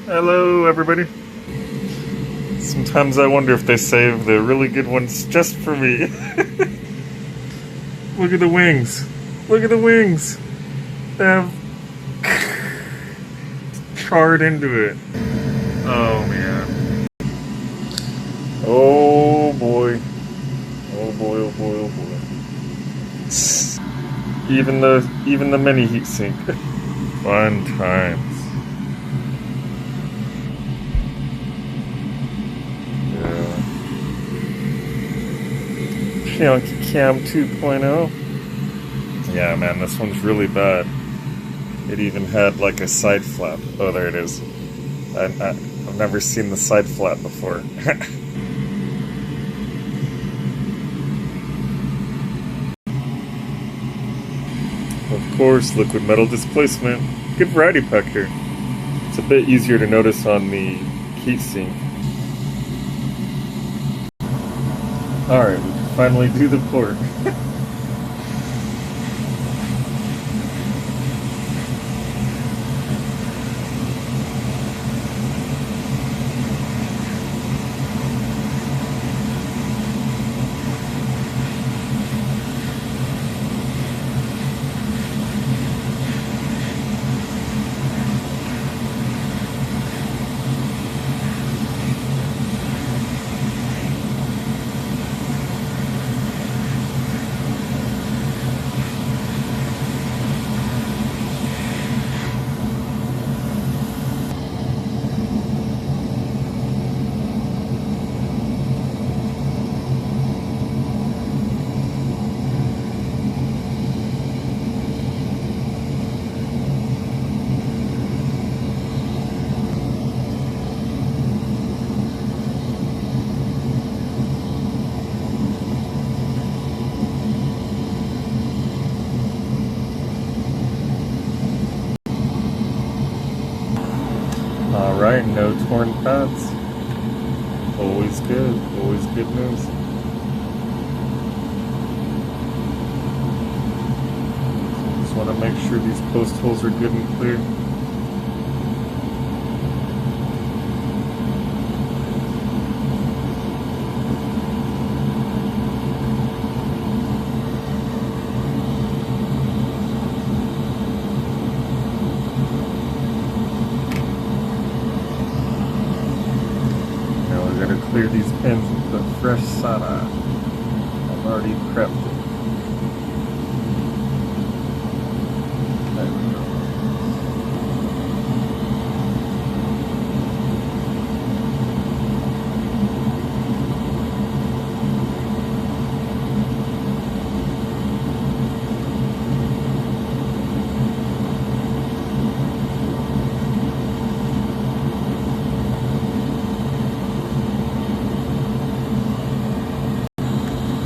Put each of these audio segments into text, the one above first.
Hello, everybody. Sometimes I wonder if they save the really good ones just for me. Look at the wings. Look at the wings. They have charred into it. Oh, man. Oh, boy. Oh, boy, oh, boy, oh, boy. Even the mini heatsink. Fun times. Chunky Cam 2.0. Yeah, man, this one's really bad. It even had like a side flap. Oh, there it is. I've never seen the side flap before. Of course, liquid metal displacement. Good variety pack here. It's a bit easier to notice on the heatsink. Alright, we can finally do the port. Alright, no torn pads. Always good news. Just want to make sure these post holes are good and clear. Clear these pins and put fresh solder. I've already prepped it. There we go.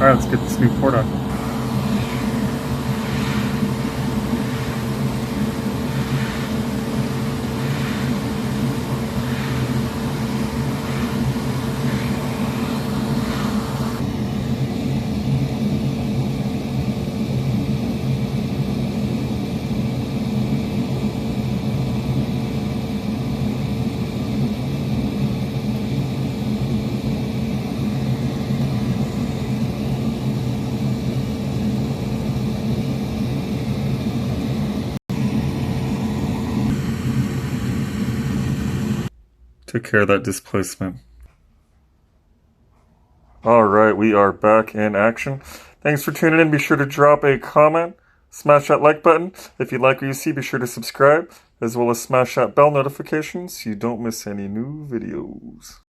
Alright, let's get this new port on. Took care of that displacement. Alright, we are back in action. Thanks for tuning in. Be sure to drop a comment. Smash that like button. If you like what you see, be sure to subscribe, as well as smash that bell notification so you don't miss any new videos.